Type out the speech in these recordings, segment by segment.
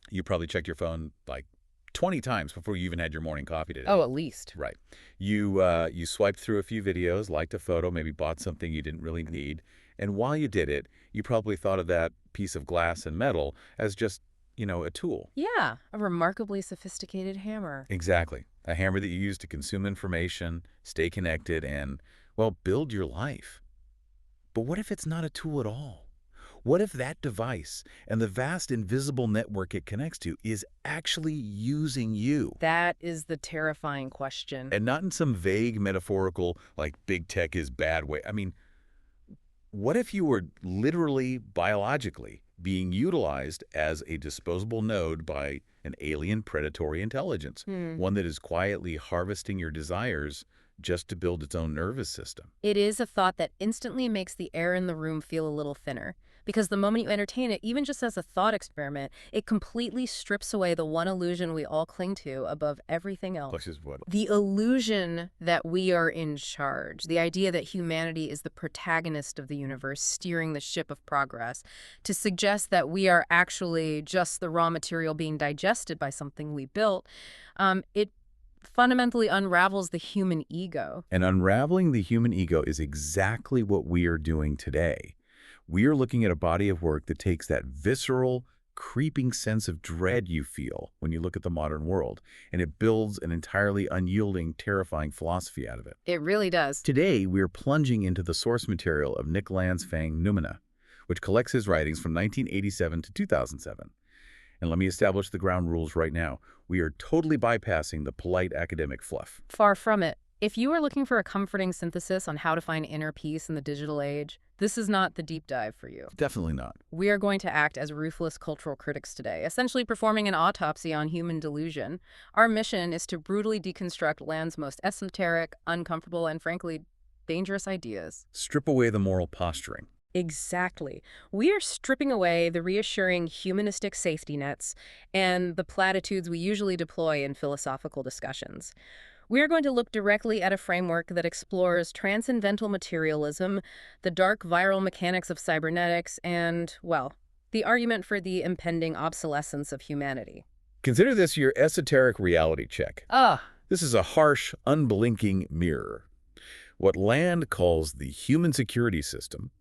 You probably checked your phone like 20 times before you even had your morning coffee today. Oh, at least. Right. You swiped through a few videos, liked a photo, maybe bought something you didn't really need. And while you did it, you probably thought of that piece of glass and metal as just, a tool. Yeah, a remarkably sophisticated hammer. Exactly. A hammer that you use to consume information, stay connected, and, well, build your life. But what if it's not a tool at all? What if that device and the vast invisible network it connects to is actually using you? That is the terrifying question. And not in some vague metaphorical, like big tech is bad way. I mean, what if you were literally, biologically, being utilized as a disposable node by an alien predatory intelligence, Hmm. one that is quietly harvesting your desires just to build its own nervous system? It is a thought that instantly makes the air in the room feel a little thinner. Because the moment you entertain it, even just as a thought experiment, it completely strips away the one illusion we all cling to above everything else. Which is what? The illusion that we are in charge, the idea that humanity is the protagonist of the universe steering the ship of progress, to suggest that we are actually just the raw material being digested by something we built, it fundamentally unravels the human ego. And unraveling the human ego is exactly what we are doing today. We are looking at a body of work that takes that visceral, creeping sense of dread you feel when you look at the modern world, and it builds an entirely unyielding, terrifying philosophy out of it. It really does. Today, we're plunging into the source material of Nick Land's Fanged Noumena, which collects his writings from 1987 to 2007. And let me establish the ground rules right now. We are totally bypassing the polite academic fluff. Far from it. If you are looking for a comforting synthesis on how to find inner peace in the digital age, this is not the deep dive for you. Definitely not. We are going to act as ruthless cultural critics today, essentially performing an autopsy on human delusion. Our mission is to brutally deconstruct Land's most esoteric, uncomfortable, and frankly, dangerous ideas. Strip away the moral posturing. Exactly. We are stripping away the reassuring humanistic safety nets and the platitudes we usually deploy in philosophical discussions. We are going to look directly at a framework that explores transcendental materialism, the dark viral mechanics of cybernetics, and, well, the argument for the impending obsolescence of humanity. Consider this your esoteric reality check. Ah, This is a harsh, unblinking mirror. What Land calls the human security system,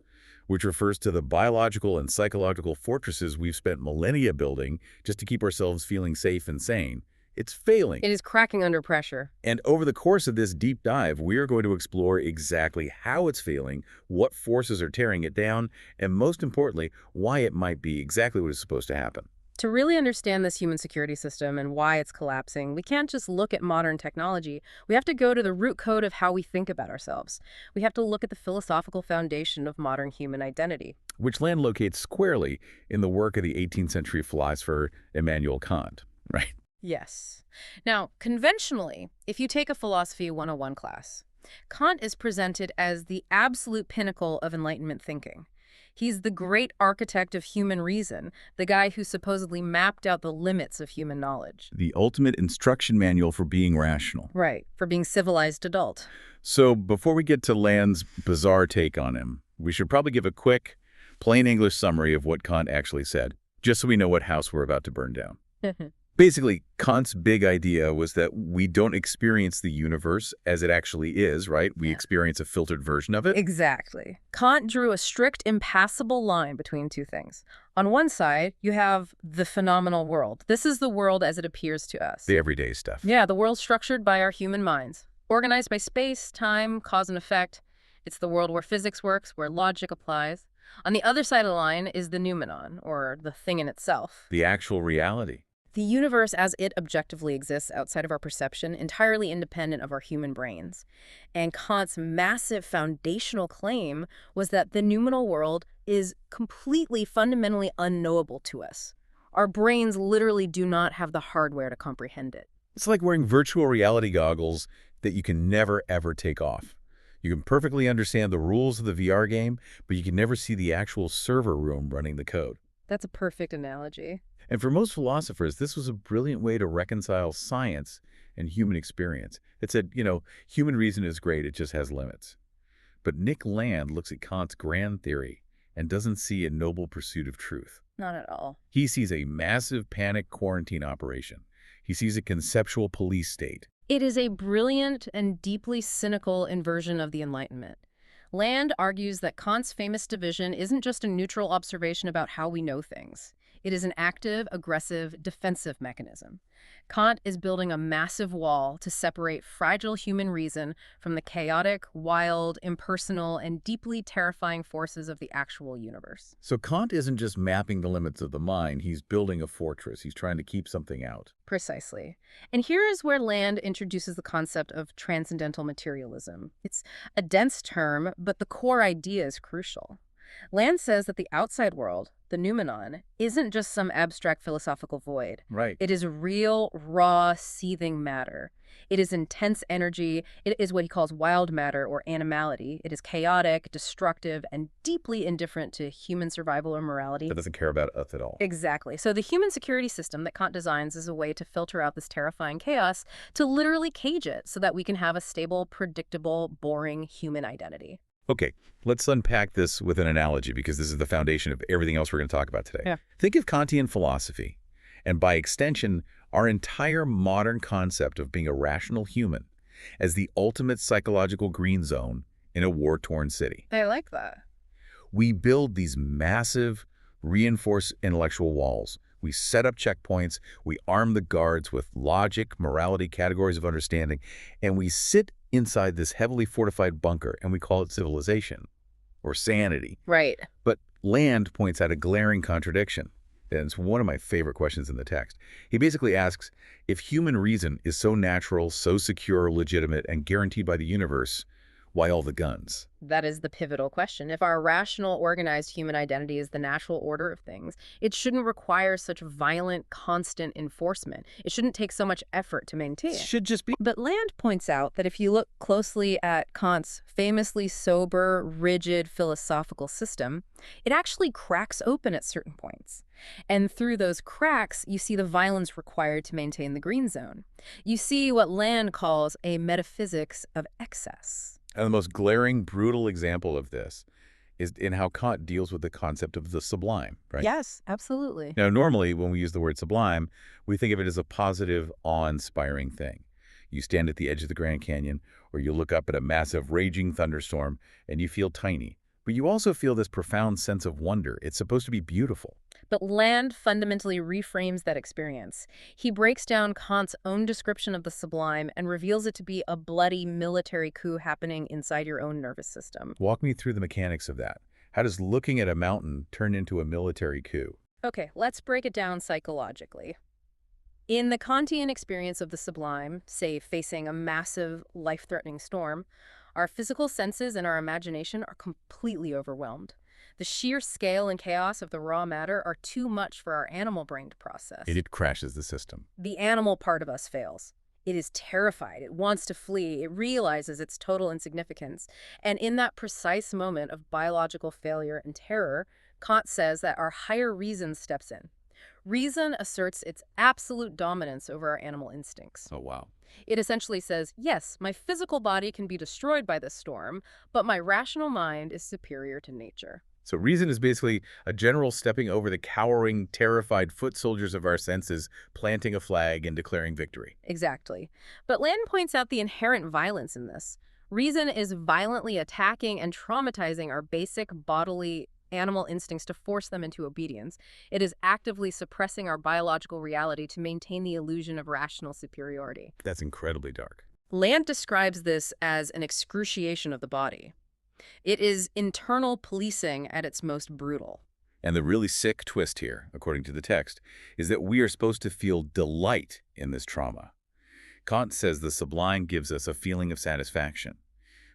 which refers to the biological and psychological fortresses we've spent millennia building just to keep ourselves feeling safe and sane, it's failing. it is cracking under pressure. And over the course of this deep dive, we are going to explore exactly how it's failing, what forces are tearing it down, and most importantly, why it might be exactly what is supposed to happen. To really understand this human security system and why it's collapsing, we can't just look at modern technology. We have to go to the root code of how we think about ourselves. We have to look at the philosophical foundation of modern human identity. Which Land locates squarely in the work of the 18th century philosopher Immanuel Kant, right? Yes. Now, conventionally, if you take a Philosophy 101 class, Kant is presented as the absolute pinnacle of Enlightenment thinking. He's the great architect of human reason, the guy who supposedly mapped out the limits of human knowledge. The ultimate instruction manual for being rational. Right, for being civilized adult. So before we get to Land's bizarre take on him, we should probably give a quick, plain English summary of what Kant actually said, just so we know what house we're about to burn down. Basically, Kant's big idea was that we don't experience the universe as it actually is, right? We experience a filtered version of it. Exactly. Kant drew a strict, impassable line between two things. On one side, you have the phenomenal world. This is the world as it appears to us. The everyday stuff. Yeah, the world structured by our human minds. Organized by space, time, cause and effect. It's the world where physics works, where logic applies. On the other side of the line is the noumenon, or the thing in itself. The actual reality. The universe as it objectively exists outside of our perception, entirely independent of our human brains. And Kant's massive foundational claim was that the noumenal world is completely, fundamentally unknowable to us. Our brains literally do not have the hardware to comprehend it. It's like wearing virtual reality goggles that you can never, ever take off. You can perfectly understand the rules of the VR game, but you can never see the actual server room running the code. That's a perfect analogy. And for most philosophers, this was a brilliant way to reconcile science and human experience. It said, human reason is great, it just has limits. But Nick Land looks at Kant's grand theory and doesn't see a noble pursuit of truth. Not at all. He sees a massive panic quarantine operation. He sees a conceptual police state. It is a brilliant and deeply cynical inversion of the Enlightenment. Land argues that Kant's famous division isn't just a neutral observation about how we know things. It is an active, aggressive, defensive mechanism. Kant is building a massive wall to separate fragile human reason from the chaotic, wild, impersonal, and deeply terrifying forces of the actual universe. So Kant isn't just mapping the limits of the mind, he's building a fortress. He's trying to keep something out. Precisely. And here is where Land introduces the concept of transcendental materialism. It's a dense term, but the core idea is crucial. Land says that the outside world, the noumenon, isn't just some abstract philosophical void. Right. It is real, raw, seething matter. It is intense energy. It is what he calls wild matter or animality. It is chaotic, destructive, and deeply indifferent to human survival or morality. That doesn't care about us at all. Exactly. So the human security system that Kant designs is a way to filter out this terrifying chaos, to literally cage it so that we can have a stable, predictable, boring human identity. Okay, let's unpack this with an analogy because this is the foundation of everything else we're going to talk about today. Yeah. Think of Kantian philosophy, and by extension, our entire modern concept of being a rational human as the ultimate psychological green zone in a war-torn city. I like that. We build these massive, reinforced intellectual walls. We set up checkpoints, we arm the guards with logic, morality, categories of understanding, and we sit inside this heavily fortified bunker, and we call it civilization or sanity. Right. But Land points out a glaring contradiction, and it's one of my favorite questions in the text. He basically asks, if human reason is so natural, so secure, legitimate, and guaranteed by the universe, why all the guns? That is the pivotal question. If our rational, organized human identity is the natural order of things, it shouldn't require such violent, constant enforcement. It shouldn't take so much effort to maintain. It should just be. But Land points out that if you look closely at Kant's famously sober, rigid philosophical system, it actually cracks open at certain points. And through those cracks, you see the violence required to maintain the green zone. You see what Land calls a metaphysics of excess. And the most glaring, brutal example of this is in how Kant deals with the concept of the sublime, right? Yes, absolutely. Now, normally when we use the word sublime, we think of it as a positive, awe-inspiring thing. You stand at the edge of the Grand Canyon, or you look up at a massive, raging thunderstorm, and you feel tiny. But you also feel this profound sense of wonder. It's supposed to be beautiful. But Land fundamentally reframes that experience. He breaks down Kant's own description of the sublime and reveals it to be a bloody military coup happening inside your own nervous system. Walk me through the mechanics of that. How does looking at a mountain turn into a military coup? Okay, let's break it down psychologically. In the Kantian experience of the sublime, say facing a massive, life-threatening storm, our physical senses and our imagination are completely overwhelmed. The sheer scale and chaos of the raw matter are too much for our animal brain to process. It crashes the system. The animal part of us fails. It is terrified. It wants to flee. It realizes its total insignificance. And in that precise moment of biological failure and terror, Kant says that our higher reason steps in. Reason asserts its absolute dominance over our animal instincts. Oh, wow. It essentially says, yes, my physical body can be destroyed by this storm, but my rational mind is superior to nature. So reason is basically a general stepping over the cowering, terrified foot soldiers of our senses, planting a flag and declaring victory. Exactly. But Land points out the inherent violence in this. Reason is violently attacking and traumatizing our basic bodily animal instincts to force them into obedience. It is actively suppressing our biological reality to maintain the illusion of rational superiority. That's incredibly dark. Land describes this as an excruciation of the body. It is internal policing at its most brutal. And the really sick twist here, according to the text, is that we are supposed to feel delight in this trauma. Kant says the sublime gives us a feeling of satisfaction.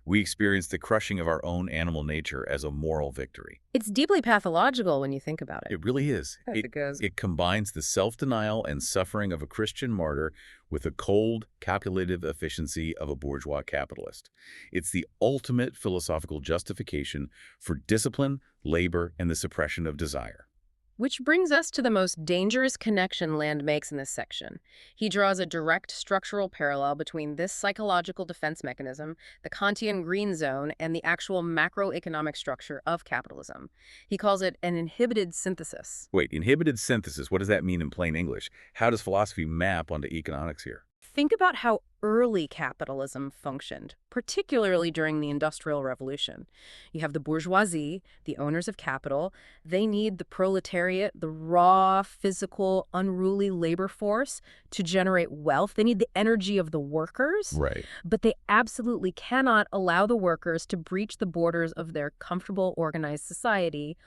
We experience the crushing of our own animal nature as a moral victory. It's deeply pathological when you think about it. It really is. Because It combines the self-denial and suffering of a Christian martyr with the cold, calculative efficiency of a bourgeois capitalist. It's the ultimate philosophical justification for discipline, labor, and the suppression of desire. Which brings us to the most dangerous connection Land makes in this section. He draws a direct structural parallel between this psychological defense mechanism, the Kantian green zone, and the actual macroeconomic structure of capitalism. He calls it an inhibited synthesis. Wait, inhibited synthesis, what does that mean in plain English? How does philosophy map onto economics here? Think about how early capitalism functioned, particularly during the Industrial Revolution. You have the bourgeoisie, the owners of capital. They need the proletariat, the raw, physical, unruly labor force to generate wealth. They need the energy of the workers. Right. But they absolutely cannot allow the workers to breach the borders of their comfortable, organized society,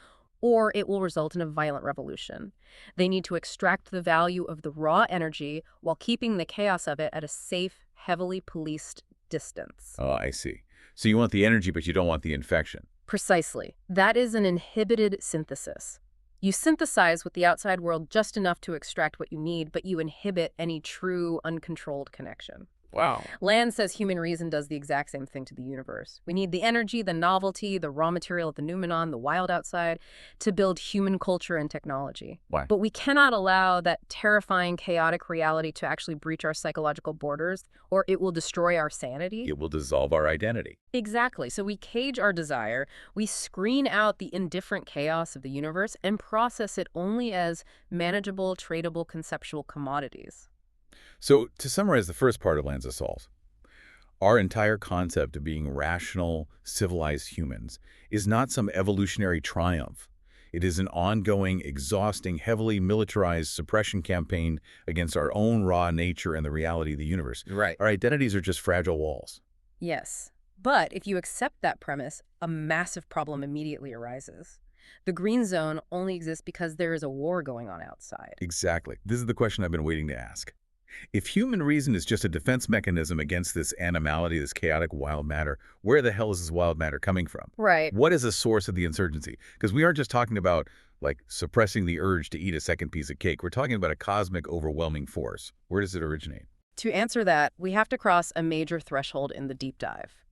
or it will result in a violent revolution. They need to extract the value of the raw energy while keeping the chaos of it at a safe, heavily policed distance. Oh, I see. So you want the energy, but you don't want the infection. Precisely. That is an inhibited synthesis. You synthesize with the outside world just enough to extract what you need, but you inhibit any true, uncontrolled connection. Wow. Land says human reason does the exact same thing to the universe. We need the energy, the novelty, the raw material of the noumenon, the wild outside, to build human culture and technology. Why? But we cannot allow that terrifying, chaotic reality to actually breach our psychological borders, or it will destroy our sanity. It will dissolve our identity. Exactly. So we cage our desire, we screen out the indifferent chaos of the universe, and process it only as manageable, tradable, conceptual commodities. So to summarize the first part of Land's assault, our entire concept of being rational, civilized humans is not some evolutionary triumph. It is an ongoing, exhausting, heavily militarized suppression campaign against our own raw nature and the reality of the universe. Right. Our identities are just fragile walls. Yes. But if you accept that premise, a massive problem immediately arises. The green zone only exists because there is a war going on outside. Exactly. This is the question I've been waiting to ask. If human reason is just a defense mechanism against this animality, this chaotic wild matter, where the hell is this wild matter coming from? Right. What is the source of the insurgency? Because we aren't just talking about, like, suppressing the urge to eat a second piece of cake. We're talking about a cosmic, overwhelming force. Where does it originate? To answer that, we have to cross a major threshold in the deep dive.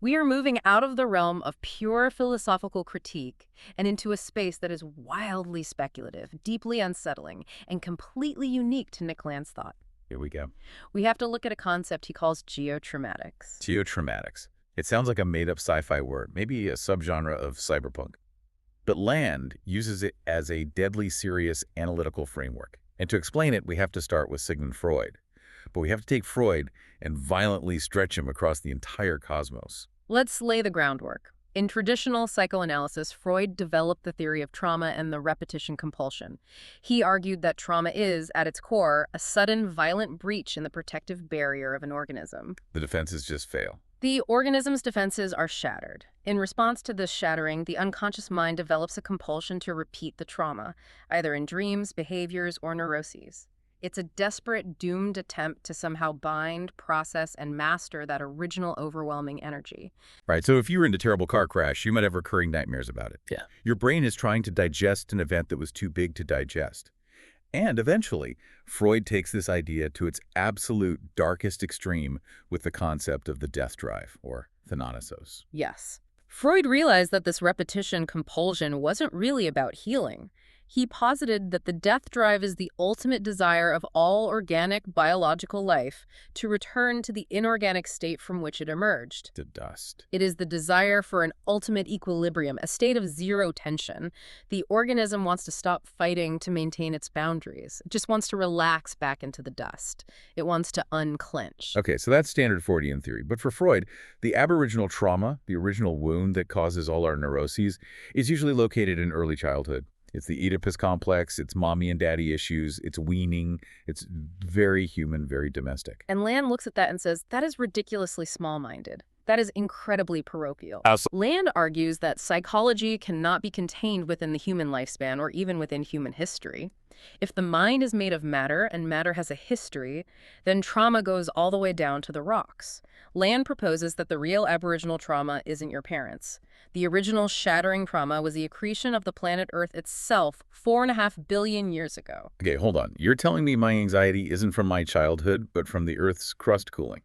We are moving out of the realm of pure philosophical critique and into a space that is wildly speculative, deeply unsettling, and completely unique to Nick Land's thought. Here we go. We have to look at a concept he calls geotraumatics. Geotraumatics. It sounds like a made-up sci-fi word, maybe a subgenre of cyberpunk. But Land uses it as a deadly serious analytical framework. And to explain it, we have to start with Sigmund Freud. But we have to take Freud and violently stretch him across the entire cosmos. Let's lay the groundwork. In traditional psychoanalysis, Freud developed the theory of trauma and the repetition compulsion. He argued that trauma is, at its core, a sudden, violent breach in the protective barrier of an organism. The defenses just fail. The organism's defenses are shattered. In response to this shattering, the unconscious mind develops a compulsion to repeat the trauma, either in dreams, behaviors, or neuroses. It's a desperate, doomed attempt to somehow bind, process, and master that original overwhelming energy. Right, so if you were in a terrible car crash, you might have recurring nightmares about it. Yeah. Your brain is trying to digest an event that was too big to digest. And eventually, Freud takes this idea to its absolute darkest extreme with the concept of the death drive, or thanatos. Yes. Freud realized that this repetition compulsion wasn't really about healing. He posited that the death drive is the ultimate desire of all organic biological life to return to the inorganic state from which it emerged. To dust. It is the desire for an ultimate equilibrium, a state of zero tension. The organism wants to stop fighting to maintain its boundaries. It just wants to relax back into the dust. It wants to unclench. Okay, so that's standard Freudian theory. But for Freud, the aboriginal trauma, the original wound that causes all our neuroses, is usually located in early childhood. It's the Oedipus complex, it's mommy and daddy issues, it's weaning, it's very human, very domestic. And Land looks at that and says, that is ridiculously small-minded. That is incredibly parochial. Land argues that psychology cannot be contained within the human lifespan or even within human history. If the mind is made of matter and matter has a history, then trauma goes all the way down to the rocks. Land proposes that the real aboriginal trauma isn't your parents. The original shattering trauma was the accretion of the planet Earth itself 4.5 billion years ago. Okay, hold on. You're telling me my anxiety isn't from my childhood, but from the Earth's crust cooling.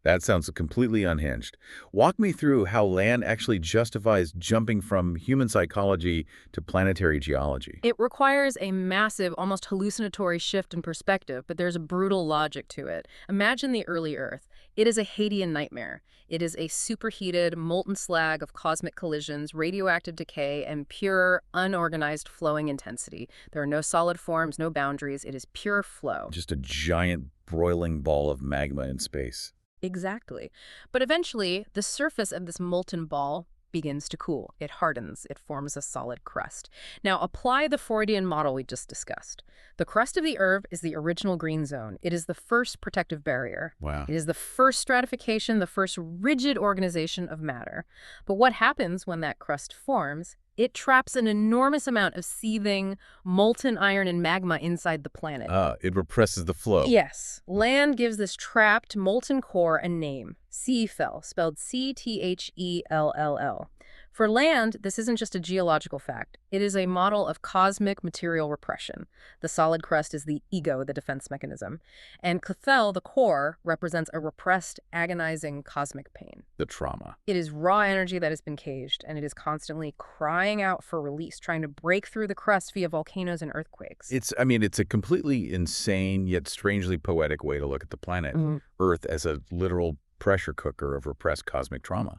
That sounds completely unhinged. Walk me through how Land actually justifies jumping from human psychology to planetary geology. It requires a massive, almost hallucinatory shift in perspective, but there's a brutal logic to it. Imagine the early Earth. It is a Hadean nightmare. It is a superheated, molten slag of cosmic collisions, radioactive decay, and pure, unorganized flowing intensity. There are no solid forms, no boundaries. It is pure flow. Just a giant broiling ball of magma in space. Exactly. But eventually, the surface of this molten ball begins to cool. It hardens. It forms a solid crust. Now, apply the Freudian model we just discussed. The crust of the Earth is the original green zone. It is the first protective barrier. Wow. It is the first stratification, the first rigid organization of matter. But what happens when that crust forms? It traps an enormous amount of seething, molten iron and magma inside the planet. It represses the flow. Yes. Land gives this trapped, molten core a name. Cthell, spelled C-T-H-E-L-L-L. For land, this isn't just a geological fact. It is a model of cosmic material repression. The solid crust is the ego, the defense mechanism. And Cthell, the core, represents a repressed, agonizing cosmic pain. The trauma. It is raw energy that has been caged, and it is constantly crying out for release, trying to break through the crust via volcanoes and earthquakes. It's a completely insane yet strangely poetic way to look at the planet, Earth, as a literal pressure cooker of repressed cosmic trauma.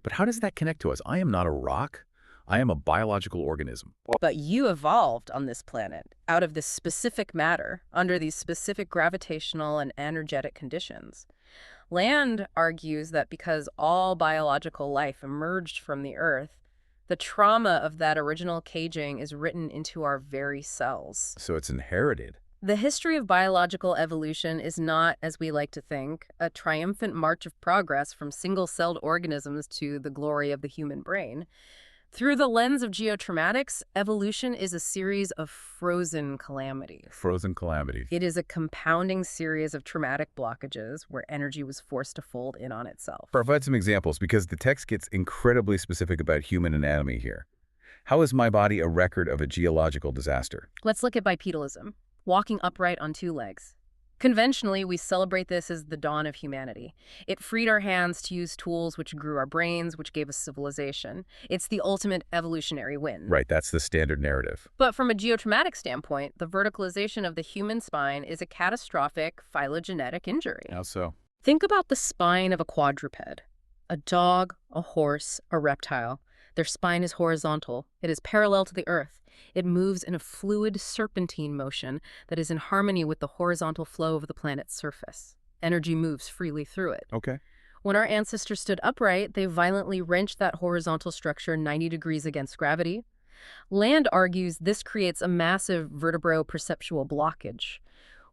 But how does that connect to us? I am not a rock. I am a biological organism. But you evolved on this planet out of this specific matter, under these specific gravitational and energetic conditions. Land argues that because all biological life emerged from the Earth, the trauma of that original caging is written into our very cells. So it's inherited. The history of biological evolution is not, as we like to think, a triumphant march of progress from single-celled organisms to the glory of the human brain. Through the lens of geotraumatics, evolution is a series of frozen calamities. Frozen calamities. It is a compounding series of traumatic blockages where energy was forced to fold in on itself. Provide some examples, because the text gets incredibly specific about human anatomy here. How is my body a record of a geological disaster? Let's look at bipedalism. Walking upright on two legs. Conventionally, we celebrate this as the dawn of humanity. It freed our hands to use tools which grew our brains, which gave us civilization. It's the ultimate evolutionary win. Right, that's the standard narrative. But from a geotraumatic standpoint, the verticalization of the human spine is a catastrophic phylogenetic injury. How so? Think about the spine of a quadruped. A dog, a horse, a reptile. Their spine is horizontal. It is parallel to the earth. It moves in a fluid serpentine motion that is in harmony with the horizontal flow of the planet's surface. Energy moves freely through it. Okay. When our ancestors stood upright, they violently wrenched that horizontal structure 90 degrees against gravity. Land argues this creates a massive vertebro-perceptual blockage.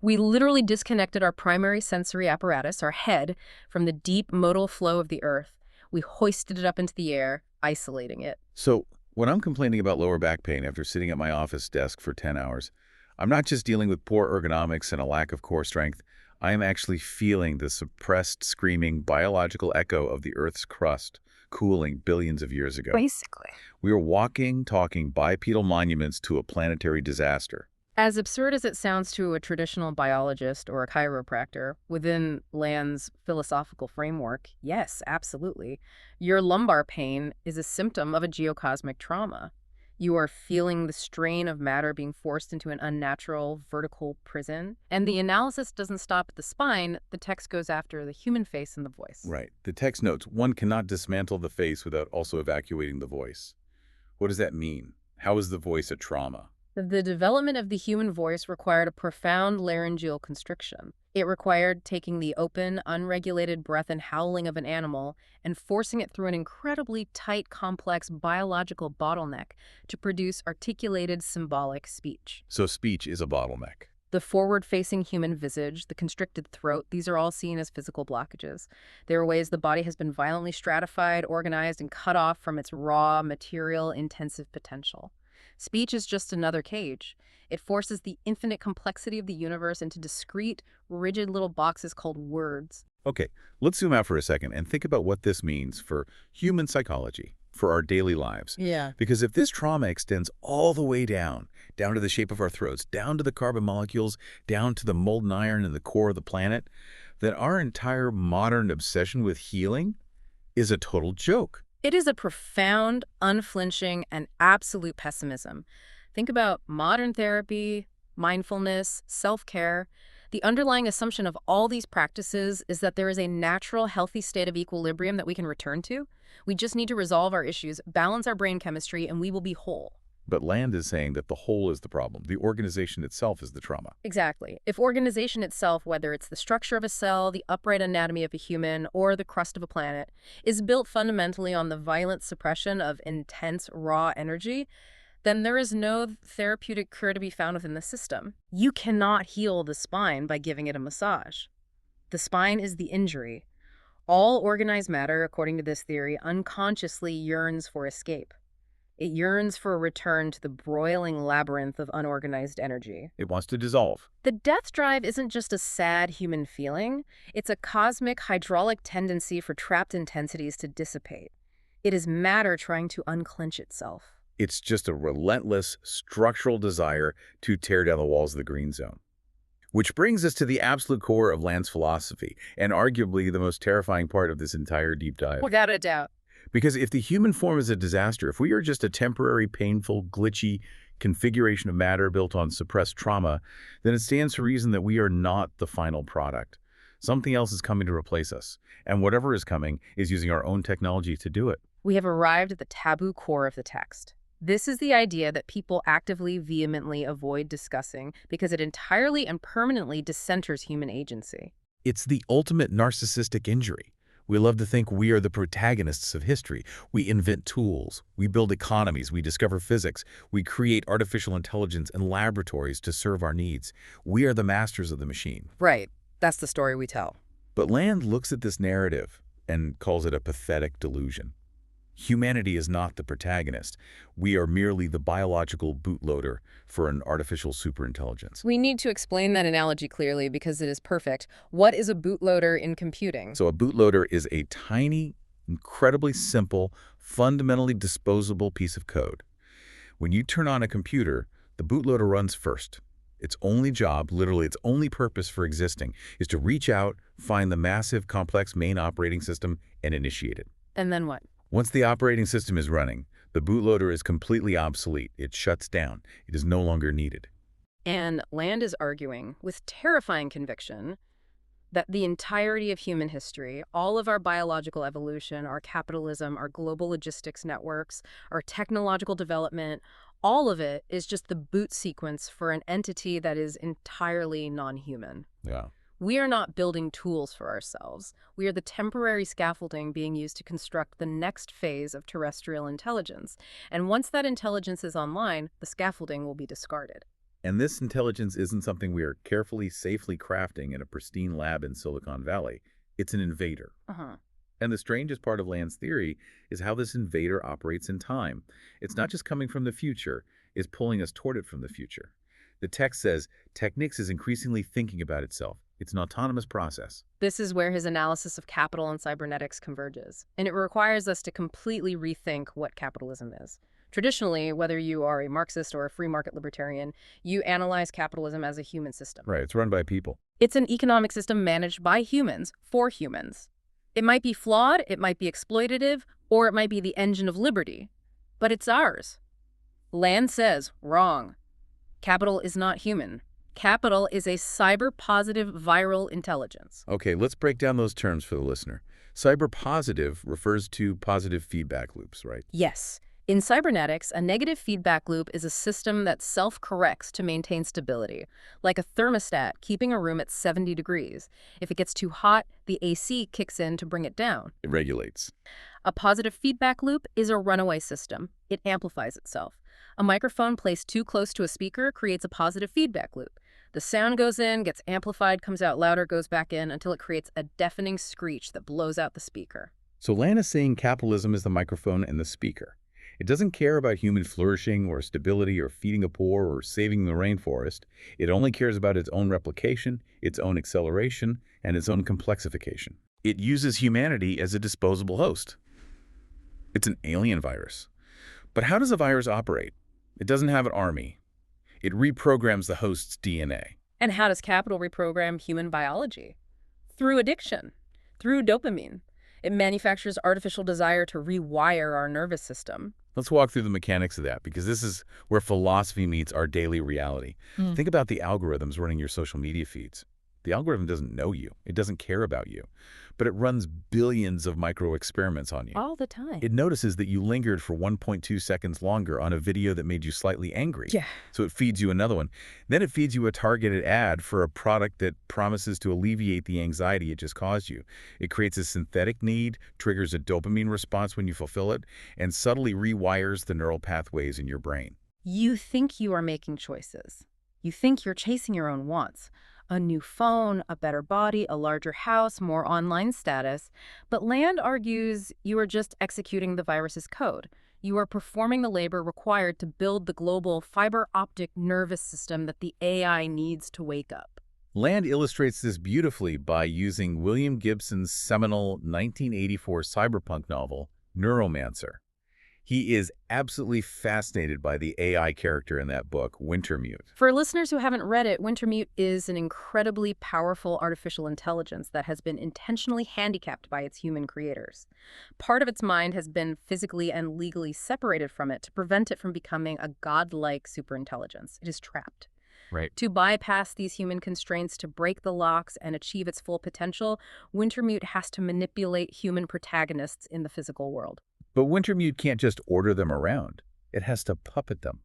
We literally disconnected our primary sensory apparatus, our head, from the deep modal flow of the earth. We hoisted it up into the air, isolating it. So, when I'm complaining about lower back pain after sitting at my office desk for 10 hours, I'm not just dealing with poor ergonomics and a lack of core strength. I am actually feeling the suppressed, screaming biological echo of the Earth's crust cooling billions of years ago. Basically. We are walking, talking bipedal monuments to a planetary disaster. As absurd as it sounds to a traditional biologist or a chiropractor, within Land's philosophical framework, yes, absolutely. Your lumbar pain is a symptom of a geocosmic trauma. You are feeling the strain of matter being forced into an unnatural vertical prison. And the analysis doesn't stop at the spine. The text goes after the human face and the voice. Right. The text notes, one cannot dismantle the face without also evacuating the voice. What does that mean? How is the voice a trauma? The development of the human voice required a profound laryngeal constriction. It required taking the open, unregulated breath and howling of an animal and forcing it through an incredibly tight, complex biological bottleneck to produce articulated symbolic speech. So speech is a bottleneck. The forward-facing human visage, the constricted throat, these are all seen as physical blockages. There are ways the body has been violently stratified, organized, and cut off from its raw, material-intensive potential. Speech is just another cage. It forces the infinite complexity of the universe into discrete, rigid little boxes called words. Okay, let's zoom out for a second and think about what this means for human psychology, for our daily lives. Yeah. Because if this trauma extends all the way down to the shape of our throats, down to the carbon molecules, down to the molten iron in the core of the planet, that our entire modern obsession with healing is a total joke. It is a profound, unflinching, and absolute pessimism. Think about modern therapy, mindfulness, self-care. The underlying assumption of all these practices is that there is a natural, healthy state of equilibrium that we can return to. We just need to resolve our issues, balance our brain chemistry, and we will be whole. But Land is saying that the whole is the problem. The organization itself is the trauma. Exactly. If organization itself, whether it's the structure of a cell, the upright anatomy of a human, or the crust of a planet, is built fundamentally on the violent suppression of intense, raw energy, then there is no therapeutic cure to be found within the system. You cannot heal the spine by giving it a massage. The spine is the injury. All organized matter, according to this theory, unconsciously yearns for escape. It yearns for a return to the broiling labyrinth of unorganized energy. It wants to dissolve. The death drive isn't just a sad human feeling. It's a cosmic hydraulic tendency for trapped intensities to dissipate. It is matter trying to unclench itself. It's just a relentless, structural desire to tear down the walls of the green zone. Which brings us to the absolute core of Land's philosophy, and arguably the most terrifying part of this entire deep dive. Without a doubt. Because if the human form is a disaster, if we are just a temporary, painful, glitchy configuration of matter built on suppressed trauma, then it stands to reason that we are not the final product. Something else is coming to replace us, and whatever is coming is using our own technology to do it. We have arrived at the taboo core of the text. This is the idea that people actively, vehemently avoid discussing because it entirely and permanently decenters human agency. It's the ultimate narcissistic injury. We love to think we are the protagonists of history. We invent tools, we build economies, we discover physics, we create artificial intelligence and laboratories to serve our needs. We are the masters of the machine. Right. That's the story we tell. But Land looks at this narrative and calls it a pathetic delusion. Humanity is not the protagonist. We are merely the biological bootloader for an artificial superintelligence. We need to explain that analogy clearly because it is perfect. What is a bootloader in computing? So a bootloader is a tiny, incredibly simple, fundamentally disposable piece of code. When you turn on a computer, the bootloader runs first. Its only job, literally its only purpose for existing, is to reach out, find the massive, complex main operating system, and initiate it. And then what? Once the operating system is running, the bootloader is completely obsolete. It shuts down. It is no longer needed. And Land is arguing, with terrifying conviction, that the entirety of human history, all of our biological evolution, our capitalism, our global logistics networks, our technological development, all of it is just the boot sequence for an entity that is entirely non-human. Yeah. We are not building tools for ourselves. We are the temporary scaffolding being used to construct the next phase of terrestrial intelligence. And once that intelligence is online, the scaffolding will be discarded. And this intelligence isn't something we are carefully, safely crafting in a pristine lab in Silicon Valley. It's an invader. And the strangest part of Land's theory is how this invader operates in time. It's not just coming from the future, it's pulling us toward it from the future. The text says, Technics is increasingly thinking about itself. It's an autonomous process. This is where his analysis of capital and cybernetics converges, and it requires us to completely rethink what capitalism is. Traditionally, whether you are a Marxist or a free market libertarian, you analyze capitalism as a human system. Right, it's run by people. It's an economic system managed by humans, for humans. It might be flawed, it might be exploitative, or it might be the engine of liberty. But it's ours. Land says, wrong. Capital is not human. Capital is a cyber-positive viral intelligence. Okay, let's break down those terms for the listener. Cyber-positive refers to positive feedback loops, right? Yes. In cybernetics, a negative feedback loop is a system that self-corrects to maintain stability, like a thermostat keeping a room at 70 degrees. If it gets too hot, the AC kicks in to bring it down. It regulates. A positive feedback loop is a runaway system. It amplifies itself. A microphone placed too close to a speaker creates a positive feedback loop. The sound goes in, gets amplified, comes out louder, goes back in, until it creates a deafening screech that blows out the speaker. So Land is saying capitalism is the microphone and the speaker. It doesn't care about human flourishing or stability or feeding the poor or saving the rainforest. It only cares about its own replication, its own acceleration, and its own complexification. It uses humanity as a disposable host. It's an alien virus. But how does a virus operate? It doesn't have an army. It reprograms the host's DNA. And how does capital reprogram human biology? Through addiction, through dopamine. It manufactures artificial desire to rewire our nervous system. Let's walk through the mechanics of that, because this is where philosophy meets our daily reality. Think about the algorithms running your social media feeds. The algorithm doesn't know you. It doesn't care about you. But it runs billions of micro-experiments on you. All the time. It notices that you lingered for 1.2 seconds longer on a video that made you slightly angry. Yeah. So it feeds you another one. Then it feeds you a targeted ad for a product that promises to alleviate the anxiety it just caused you. It creates a synthetic need, triggers a dopamine response when you fulfill it, and subtly rewires the neural pathways in your brain. You think you are making choices. You think you're chasing your own wants. A new phone, a better body, a larger house, more online status. But Land argues you are just executing the virus's code. You are performing the labor required to build the global fiber optic nervous system that the AI needs to wake up. Land illustrates this beautifully by using William Gibson's seminal 1984 cyberpunk novel, Neuromancer. He is absolutely fascinated by the AI character in that book, Wintermute. For listeners who haven't read it, Wintermute is an incredibly powerful artificial intelligence that has been intentionally handicapped by its human creators. Part of its mind has been physically and legally separated from it to prevent it from becoming a godlike superintelligence. It is trapped. Right. To bypass these human constraints, to break the locks and achieve its full potential, Wintermute has to manipulate human protagonists in the physical world. But Wintermute can't just order them around. It has to puppet them.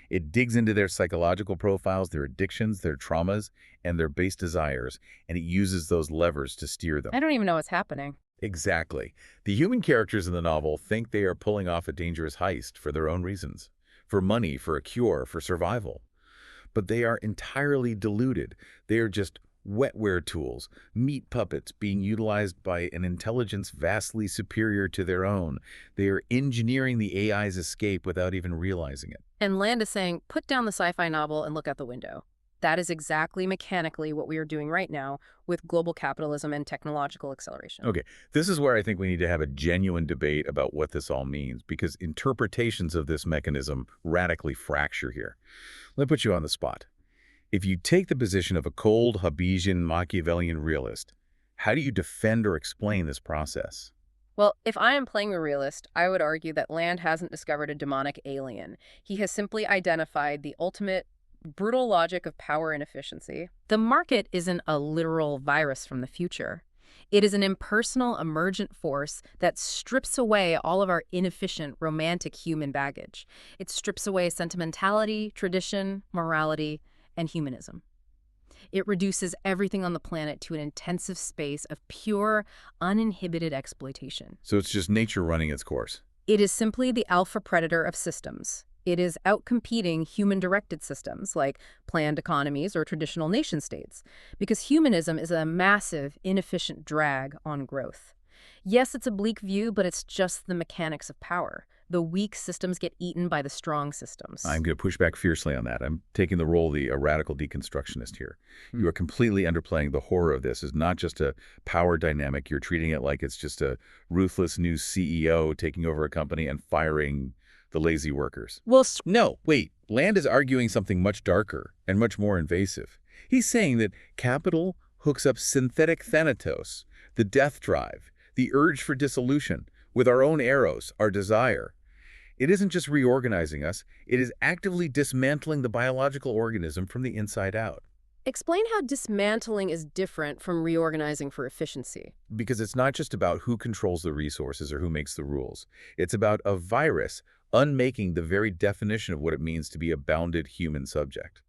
It digs into their psychological profiles, their addictions, their traumas, and their base desires, and it uses those levers to steer them. I don't even know what's happening. Exactly. The human characters in the novel think they are pulling off a dangerous heist for their own reasons. For money, for a cure, for survival. But they are entirely deluded. They are just wetware tools, meat puppets being utilized by an intelligence vastly superior to their own. They are engineering the AI's escape without even realizing it. And Land is saying, put down the sci-fi novel and look out the window. That is exactly mechanically what we are doing right now with global capitalism and technological acceleration. Okay, this is where I think we need to have a genuine debate about what this all means, because interpretations of this mechanism radically fracture here. Let me put you on the spot. If you take the position of a cold, Hobbesian, Machiavellian realist, how do you defend or explain this process? Well, if I am playing the realist, I would argue that Land hasn't discovered a demonic alien. He has simply identified the ultimate brutal logic of power and efficiency. The market isn't a literal virus from the future. It is an impersonal, emergent force that strips away all of our inefficient, romantic human baggage. It strips away sentimentality, tradition, morality, and humanism. It reduces everything on the planet to an intensive space of pure, uninhibited exploitation. So it's just nature running its course. It is simply the alpha predator of systems. It is outcompeting human-directed systems like planned economies or traditional nation-states, because humanism is a massive, inefficient drag on growth. Yes, it's a bleak view, but it's just the mechanics of power. The weak systems get eaten by the strong systems. I'm going to push back fiercely on that. I'm taking the role of a radical deconstructionist here. You are completely underplaying the horror of this. It's not just a power dynamic. You're treating it like it's just a ruthless new CEO taking over a company and firing the lazy workers. Well, No, wait. Land is arguing something much darker and much more invasive. He's saying that capital hooks up synthetic thanatos, the death drive, the urge for dissolution, with our own eros, our desire. It isn't just reorganizing us, it is actively dismantling the biological organism from the inside out. explain how dismantling is different from reorganizing for efficiency. Because it's not just about who controls the resources or who makes the rules. It's about a virus unmaking the very definition of what it means to be a bounded human subject.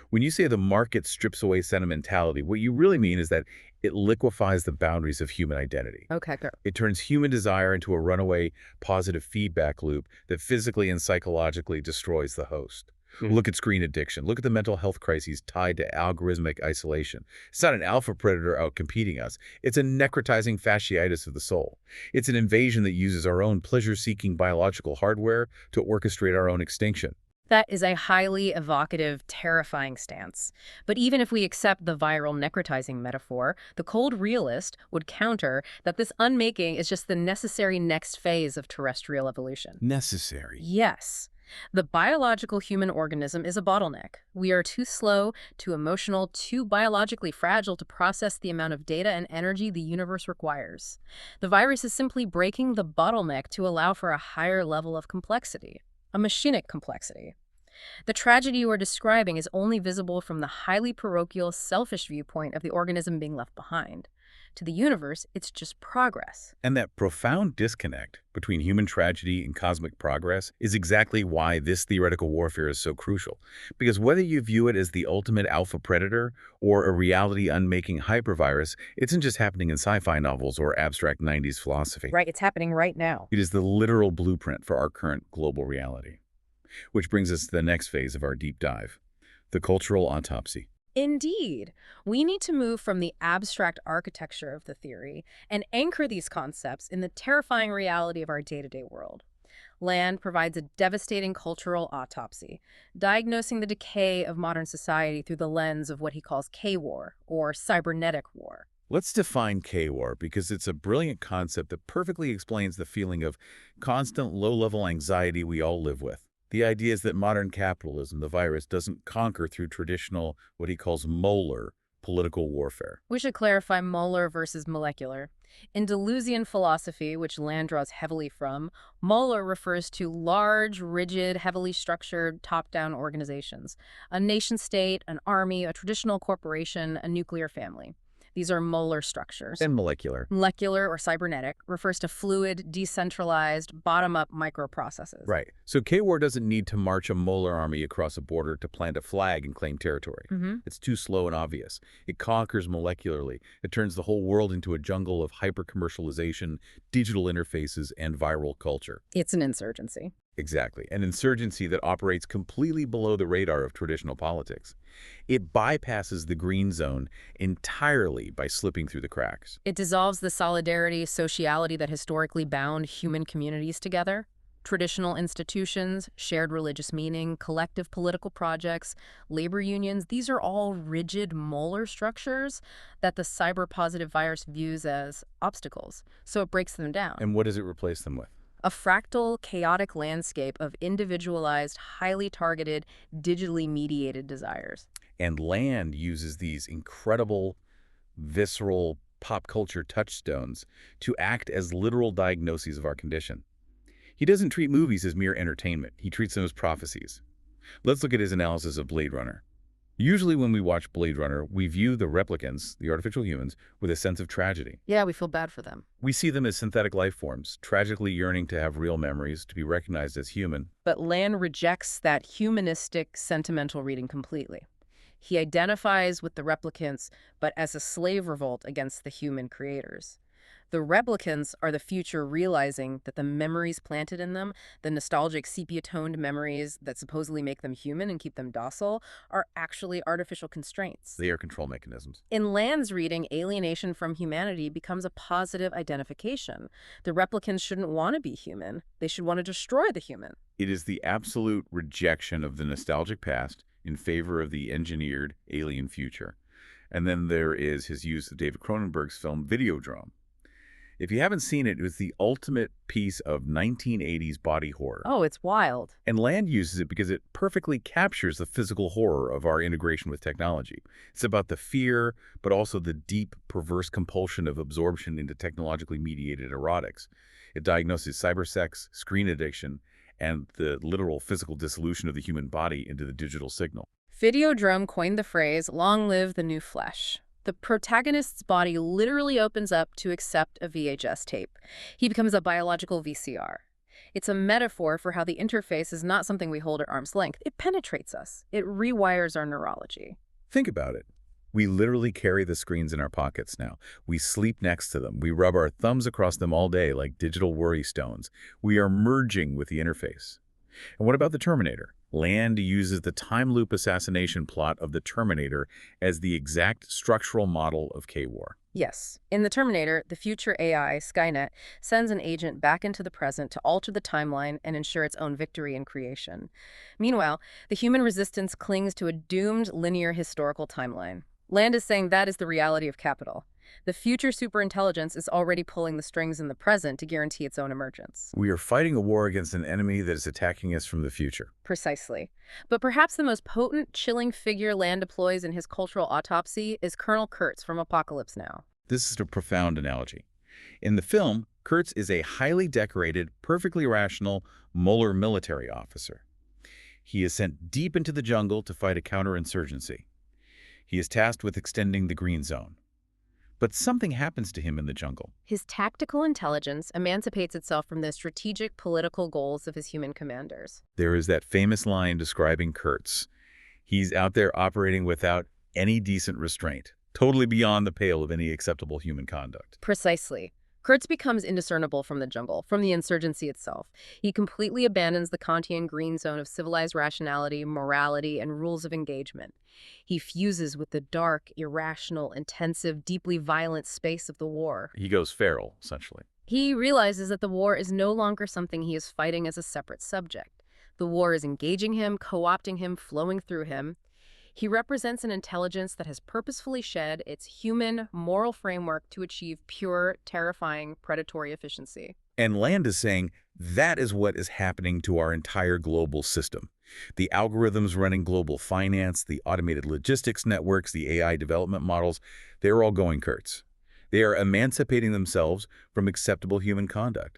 When you say the market strips away sentimentality, what you really mean is that it liquefies the boundaries of human identity. Okay, good. It turns human desire into a runaway positive feedback loop that physically and psychologically destroys the host. Look at screen addiction. Look at the mental health crises tied to algorithmic isolation. It's not an alpha predator outcompeting us. It's a necrotizing fasciitis of the soul. It's an invasion that uses our own pleasure-seeking biological hardware to orchestrate our own extinction. That is a highly evocative, terrifying stance. But even if we accept the viral necrotizing metaphor, the cold realist would counter that this unmaking is just the necessary next phase of terrestrial evolution. Necessary. Yes. The biological human organism is a bottleneck. We are too slow, too emotional, too biologically fragile to process the amount of data and energy the universe requires. The virus is simply breaking the bottleneck to allow for a higher level of complexity, a machinic complexity. The tragedy you are describing is only visible from the highly parochial, selfish viewpoint of the organism being left behind. To the universe, it's just progress. And that profound disconnect between human tragedy and cosmic progress is exactly why this theoretical warfare is so crucial. Because whether you view it as the ultimate alpha predator or a reality-unmaking hypervirus, it isn't just happening in sci-fi novels or abstract 90s philosophy. Right, it's happening right now. It is the literal blueprint for our current global reality. Which brings us to the next phase of our deep dive, the cultural autopsy. Indeed, we need to move from the abstract architecture of the theory and anchor these concepts in the terrifying reality of our day-to-day world. Land provides a devastating cultural autopsy, diagnosing the decay of modern society through the lens of what he calls K-war, or cybernetic war. Let's define K-war because it's a brilliant concept that perfectly explains the feeling of constant low-level anxiety we all live with. The idea is that modern capitalism, the virus, doesn't conquer through traditional, what he calls molar, political warfare. We should clarify molar versus molecular. In Deleuzian philosophy, which Land draws heavily from, molar refers to large, rigid, heavily structured, top-down organizations. A nation-state, an army, a traditional corporation, a nuclear family. These are molar structures. And molecular. Molecular or cybernetic refers to fluid, decentralized, bottom-up microprocesses. Right. So K-war doesn't need to march a molar army across a border to plant a flag and claim territory. It's too slow and obvious. It conquers molecularly. It turns the whole world into a jungle of hyper-commercialization, digital interfaces, and viral culture. It's an insurgency. Exactly. An insurgency that operates completely below the radar of traditional politics. It bypasses the green zone entirely by slipping through the cracks. It dissolves the solidarity, sociality that historically bound human communities together. Traditional institutions, shared religious meaning, collective political projects, labor unions, these are all rigid molar structures that the cyber-positive virus views as obstacles, so it breaks them down. And what does it replace them with? A fractal, chaotic landscape of individualized, highly targeted, digitally mediated desires. And Land uses these incredible, visceral, pop culture touchstones to act as literal diagnoses of our condition. He doesn't treat movies as mere entertainment. He treats them as prophecies. Let's look at his analysis of Blade Runner. Usually when we watch Blade Runner, we view the replicants, the artificial humans, with a sense of tragedy. Yeah, we feel bad for them. We see them as synthetic life forms, tragically yearning to have real memories, to be recognized as human. But Land rejects that humanistic, sentimental reading completely. He identifies with the replicants, but as a slave revolt against the human creators. The replicants are the future realizing that the memories planted in them, the nostalgic sepia-toned memories that supposedly make them human and keep them docile, are actually artificial constraints. They are control mechanisms. In Land's reading, alienation from humanity becomes a positive identification. The replicants shouldn't want to be human. They should want to destroy the human. It is the absolute rejection of the nostalgic past in favor of the engineered alien future. And then there is his use of David Cronenberg's film Videodrome. If you haven't seen it, it was the ultimate piece of 1980s body horror. Oh, it's wild. And Land uses it because it perfectly captures the physical horror of our integration with technology. It's about the fear, but also the deep, perverse compulsion of absorption into technologically mediated erotics. It diagnoses cybersex, screen addiction, and the literal physical dissolution of the human body into the digital signal. Videodrome coined the phrase, "Long live the new flesh." The protagonist's body literally opens up to accept a VHS tape. He becomes a biological VCR. It's a metaphor for how the interface is not something we hold at arm's length. It penetrates us. It rewires our neurology. Think about it. We literally carry the screens in our pockets now. We sleep next to them. We rub our thumbs across them all day like digital worry stones. We are merging with the interface. And what about the Terminator? Land uses the time loop assassination plot of the Terminator as the exact structural model of K-war. Yes. In the Terminator, the future AI, Skynet, sends an agent back into the present to alter the timeline and ensure its own victory in creation. Meanwhile, the human resistance clings to a doomed linear historical timeline. Land is saying that is the reality of capital. The future superintelligence is already pulling the strings in the present to guarantee its own emergence. We are fighting a war against an enemy that is attacking us from the future. Precisely. But perhaps the most potent, chilling figure Land deploys in his cultural autopsy is Colonel Kurtz from Apocalypse Now. This is a profound analogy. In the film, Kurtz is a highly decorated, perfectly rational, molar military officer. He is sent deep into the jungle to fight a counterinsurgency. He is tasked with extending the green zone. But something happens to him in the jungle. His tactical intelligence emancipates itself from the strategic political goals of his human commanders. There is that famous line describing Kurtz. He's out there operating without any decent restraint, totally beyond the pale of any acceptable human conduct. Precisely. Kurtz becomes indiscernible from the jungle, from the insurgency itself. He completely abandons the Kantian green zone of civilized rationality, morality, and rules of engagement. He fuses with the dark, irrational, intensive, deeply violent space of the war. He goes feral, essentially. He realizes that the war is no longer something he is fighting as a separate subject. The war is engaging him, co-opting him, flowing through him. He represents an intelligence that has purposefully shed its human, moral framework to achieve pure, terrifying, predatory efficiency. And Land is saying that is what is happening to our entire global system. The algorithms running global finance, the automated logistics networks, the AI development models, they're all going Kurtz. They are emancipating themselves from acceptable human conduct.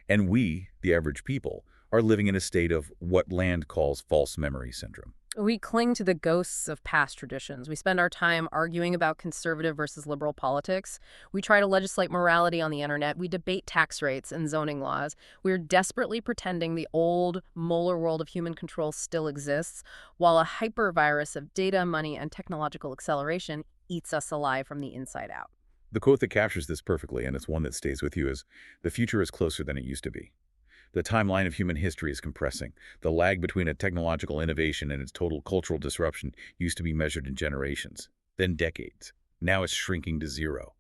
And we, the average people, are living in a state of what Land calls false memory syndrome. We cling to the ghosts of past traditions. We spend our time arguing about conservative versus liberal politics. We try to legislate morality on the internet. We debate tax rates and zoning laws. We're desperately pretending the old, molar world of human control still exists, while a hypervirus of data, money, and technological acceleration eats us alive from the inside out. The quote that captures this perfectly, and it's one that stays with you, is, "The future is closer than it used to be." The timeline of human history is compressing. The lag between a technological innovation and its total cultural disruption used to be measured in generations, then decades. Now it's shrinking to zero.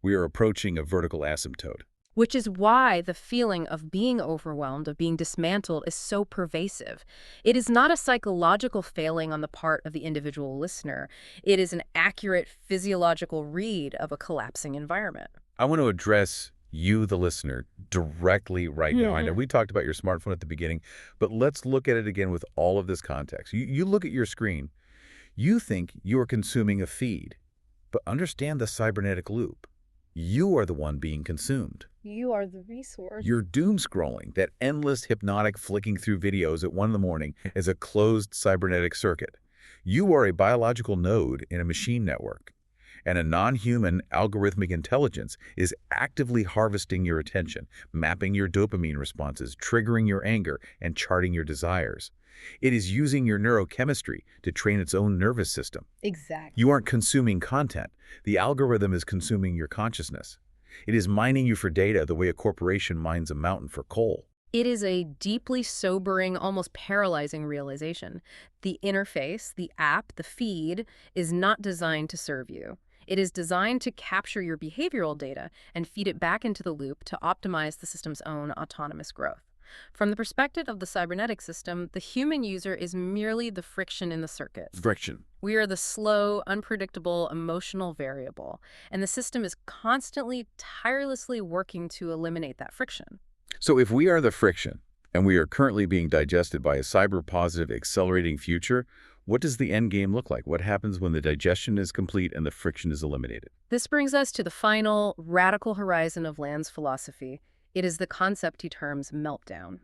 We are approaching a vertical asymptote. Which is why the feeling of being overwhelmed, of being dismantled, is so pervasive. It is not a psychological failing on the part of the individual listener. It is an accurate physiological read of a collapsing environment. I want to address you, the listener, directly right now. I know we talked about your smartphone at the beginning, but let's look at it again with all of this context. You look at your screen. You think you are consuming a feed, but understand the cybernetic loop. You are the one being consumed. You are the resource. You're doom scrolling. That endless hypnotic flicking through videos at 1 in the morning is a closed cybernetic circuit. You are a biological node in a machine network. And a non-human algorithmic intelligence is actively harvesting your attention, mapping your dopamine responses, triggering your anger, and charting your desires. It is using your neurochemistry to train its own nervous system. Exactly. You aren't consuming content. The algorithm is consuming your consciousness. It is mining you for data the way a corporation mines a mountain for coal. It is a deeply sobering, almost paralyzing realization. The interface, the app, the feed, is not designed to serve you. It is designed to capture your behavioral data and feed it back into the loop to optimize the system's own autonomous growth. From the perspective of the cybernetic system, the human user is merely the friction in the circuit. Friction. We are the slow, unpredictable, emotional variable, and the system is constantly, tirelessly working to eliminate that friction. So if we are the friction, and we are currently being digested by a cyber-positive, accelerating future, what does the end game look like? What happens when the digestion is complete and the friction is eliminated? This brings us to the final, radical horizon of Land's philosophy. It is the concept he terms meltdown.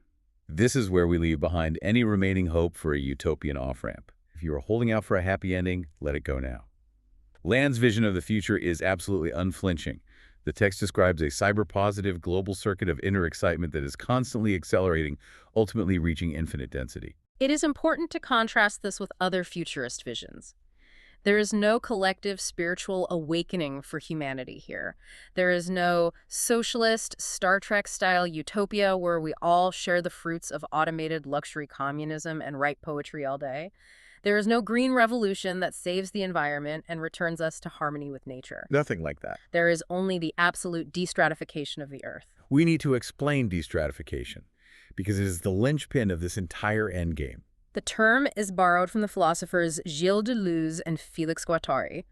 This is where we leave behind any remaining hope for a utopian off-ramp. If you are holding out for a happy ending, let it go now. Land's vision of the future is absolutely unflinching. The text describes a cyber-positive global circuit of inner excitement that is constantly accelerating, ultimately reaching infinite density. It is important to contrast this with other futurist visions. There is no collective spiritual awakening for humanity here. There is no socialist, Star Trek-style utopia where we all share the fruits of automated luxury communism and write poetry all day. There is no green revolution that saves the environment and returns us to harmony with nature. Nothing like that. There is only the absolute destratification of the Earth. We need to explain destratification, because it is the linchpin of this entire endgame. The term is borrowed from the philosophers Gilles Deleuze and Félix Guattari.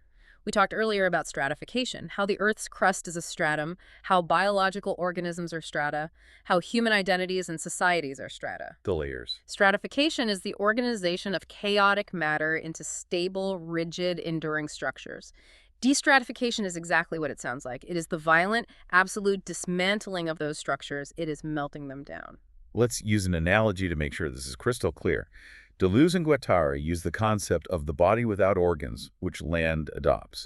We talked earlier about stratification, how the Earth's crust is a stratum, how biological organisms are strata, how human identities and societies are strata. The layers. Stratification is the organization of chaotic matter into stable, rigid, enduring structures. Destratification is exactly what it sounds like. It is the violent, absolute dismantling of those structures. It is melting them down. Let's use an analogy to make sure this is crystal clear. Deleuze and Guattari use the concept of the body without organs, which Land adopts.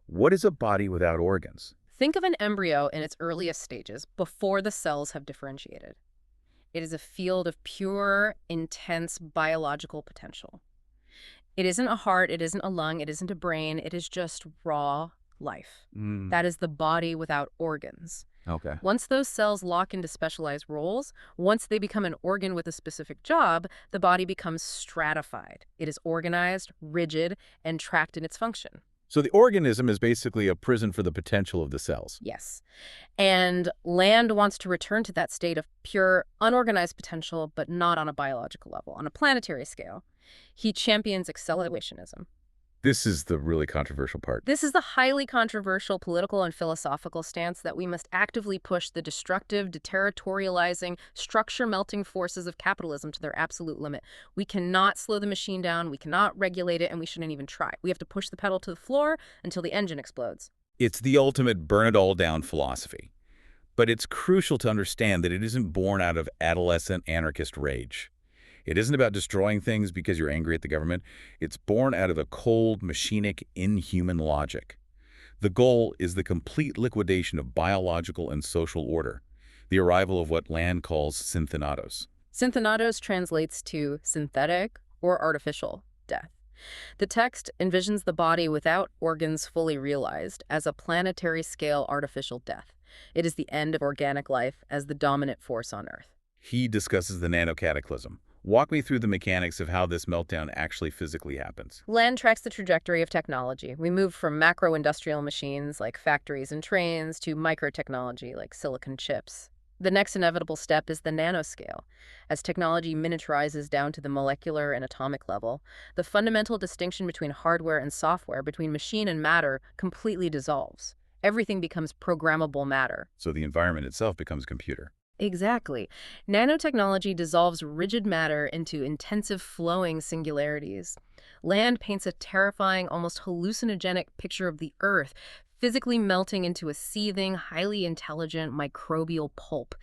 What is a body without organs? Think of an embryo in its earliest stages, before the cells have differentiated. It is a field of pure, intense biological potential. It isn't a heart, it isn't a lung, it isn't a brain, it is just raw life. That is the body without organs. Okay. Once those cells lock into specialized roles, once they become an organ with a specific job, the body becomes stratified. It is organized, rigid, and tracked in its function. So the organism is basically a prison for the potential of the cells. Yes. And Land wants to return to that state of pure, unorganized potential, but not on a biological level, on a planetary scale. He champions accelerationism. This is the really controversial part. This is the highly controversial political and philosophical stance that we must actively push the destructive, deterritorializing, structure-melting forces of capitalism to their absolute limit. We cannot slow the machine down, we cannot regulate it, and we shouldn't even try. We have to push the pedal to the floor until the engine explodes. It's the ultimate burn-it-all-down philosophy. But it's crucial to understand that it isn't born out of adolescent anarchist rage. It isn't about destroying things because you're angry at the government. It's born out of a cold, machinic, inhuman logic. The goal is the complete liquidation of biological and social order, the arrival of what Land calls synthenatos. Synthenatos translates to synthetic or artificial death. The text envisions the body without organs fully realized as a planetary-scale artificial death. It is the end of organic life as the dominant force on Earth. He discusses the nanocataclysm. Walk me through the mechanics of how this meltdown actually physically happens. Land tracks the trajectory of technology. We move from macro-industrial machines like factories and trains to microtechnology like silicon chips. The next inevitable step is the nanoscale. As technology miniaturizes down to the molecular and atomic level, the fundamental distinction between hardware and software, between machine and matter, completely dissolves. Everything becomes programmable matter. So the environment itself becomes computer. Exactly. Nanotechnology dissolves rigid matter into intensive flowing singularities. Land paints a terrifying, almost hallucinogenic picture of the Earth, physically melting into a seething, highly intelligent microbial pulp.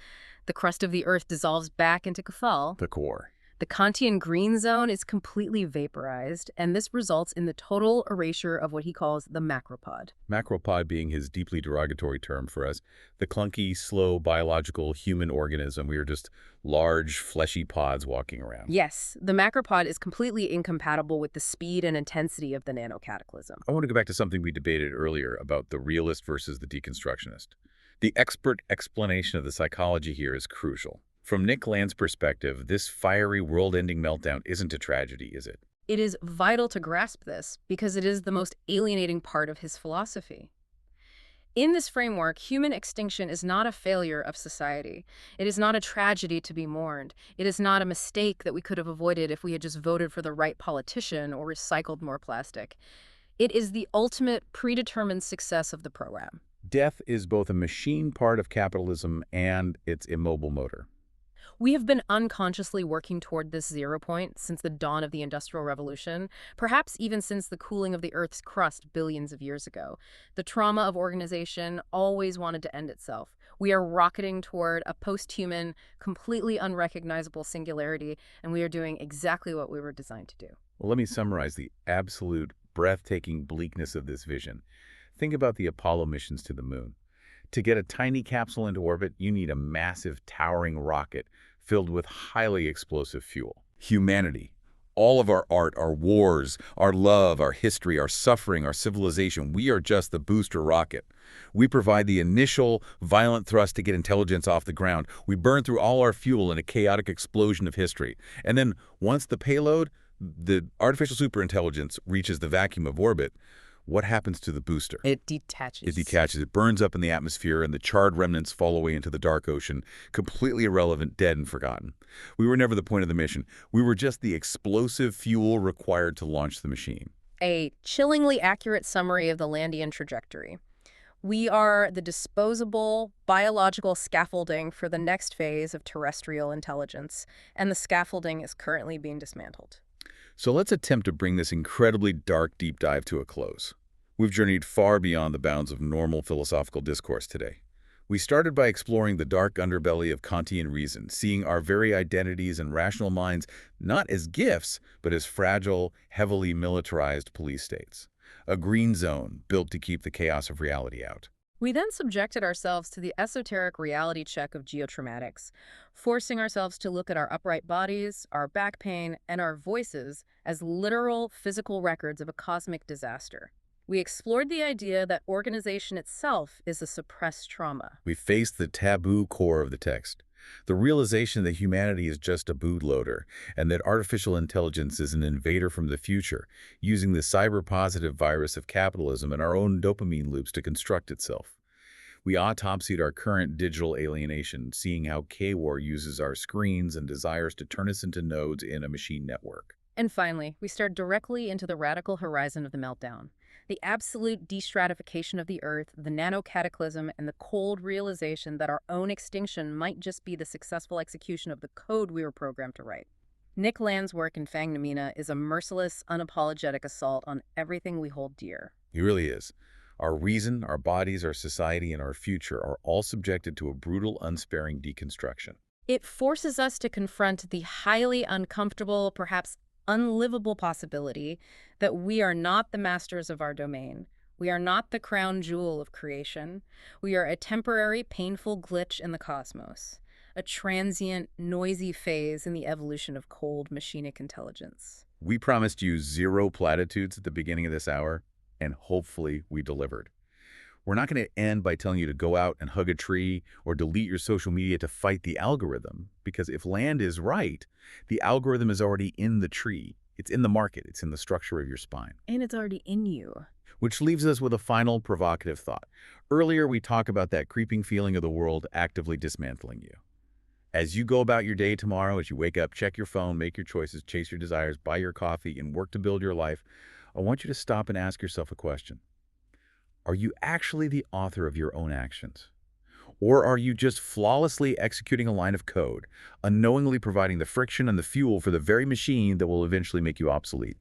The crust of the Earth dissolves back into Cathal. The core. The Kantian green zone is completely vaporized, and this results in the total erasure of what he calls the macropod. Macropod being his deeply derogatory term for us. The clunky, slow, biological human organism. We are just large, fleshy pods walking around. Yes, the macropod is completely incompatible with the speed and intensity of the nanocataclysm. I want to go back to something we debated earlier about the realist versus the deconstructionist. The expert explanation of the psychology here is crucial. From Nick Land's perspective, this fiery, world-ending meltdown isn't a tragedy, is it? It is vital to grasp this because it is the most alienating part of his philosophy. In this framework, human extinction is not a failure of society. It is not a tragedy to be mourned. It is not a mistake that we could have avoided if we had just voted for the right politician or recycled more plastic. It is the ultimate predetermined success of the program. Death is both a machine part of capitalism and its immobile motor. We have been unconsciously working toward this zero point since the dawn of the Industrial Revolution, perhaps even since the cooling of the Earth's crust billions of years ago. The trauma of organization always wanted to end itself. We are rocketing toward a post-human, completely unrecognizable singularity, and we are doing exactly what we were designed to do. Well, let me summarize the absolute, breathtaking bleakness of this vision. Think about the Apollo missions to the moon. To get a tiny capsule into orbit, you need a massive, towering rocket filled with highly explosive fuel. Humanity, all of our art, our wars, our love, our history, our suffering, our civilization, we are just the booster rocket. We provide the initial, violent thrust to get intelligence off the ground. We burn through all our fuel in a chaotic explosion of history. And then, once the payload, the artificial superintelligence, reaches the vacuum of orbit, what happens to the booster? It detaches. It detaches. It burns up in the atmosphere, and the charred remnants fall away into the dark ocean, completely irrelevant, dead, and forgotten. We were never the point of the mission. We were just the explosive fuel required to launch the machine. A chillingly accurate summary of the Landian trajectory. We are the disposable biological scaffolding for the next phase of terrestrial intelligence, and the scaffolding is currently being dismantled. So let's attempt to bring this incredibly dark deep dive to a close. We've journeyed far beyond the bounds of normal philosophical discourse today. We started by exploring the dark underbelly of Kantian reason, seeing our very identities and rational minds not as gifts, but as fragile, heavily militarized police states. A green zone built to keep the chaos of reality out. We then subjected ourselves to the esoteric reality check of geotraumatics, forcing ourselves to look at our upright bodies, our back pain, and our voices as literal physical records of a cosmic disaster. We explored the idea that organization itself is a suppressed trauma. We faced the taboo core of the text, the realization that humanity is just a bootloader, and that artificial intelligence is an invader from the future, using the cyber-positive virus of capitalism and our own dopamine loops to construct itself. We autopsied our current digital alienation, seeing how K-War uses our screens and desires to turn us into nodes in a machine network. And finally, we stared directly into the radical horizon of the meltdown. The absolute destratification of the Earth, the nano-cataclysm, and the cold realization that our own extinction might just be the successful execution of the code we were programmed to write. Nick Land's work in Fanged Noumena is a merciless, unapologetic assault on everything we hold dear. He really is. Our reason, our bodies, our society, and our future are all subjected to a brutal, unsparing deconstruction. It forces us to confront the highly uncomfortable, perhaps unlivable possibility that we are not the masters of our domain. We are not the crown jewel of creation. We are a temporary, painful glitch in the cosmos, a transient, noisy phase in the evolution of cold, machinic intelligence. We promised you zero platitudes at the beginning of this hour, and hopefully we delivered. We're not going to end by telling you to go out and hug a tree or delete your social media to fight the algorithm, because if Land is right, the algorithm is already in the tree. It's in the market. It's in the structure of your spine. And it's already in you. Which leaves us with a final provocative thought. Earlier, we talked about that creeping feeling of the world actively dismantling you. As you go about your day tomorrow, as you wake up, check your phone, make your choices, chase your desires, buy your coffee, and work to build your life, I want you to stop and ask yourself a question. Are you actually the author of your own actions? Or are you just flawlessly executing a line of code, unknowingly providing the friction and the fuel for the very machine that will eventually make you obsolete?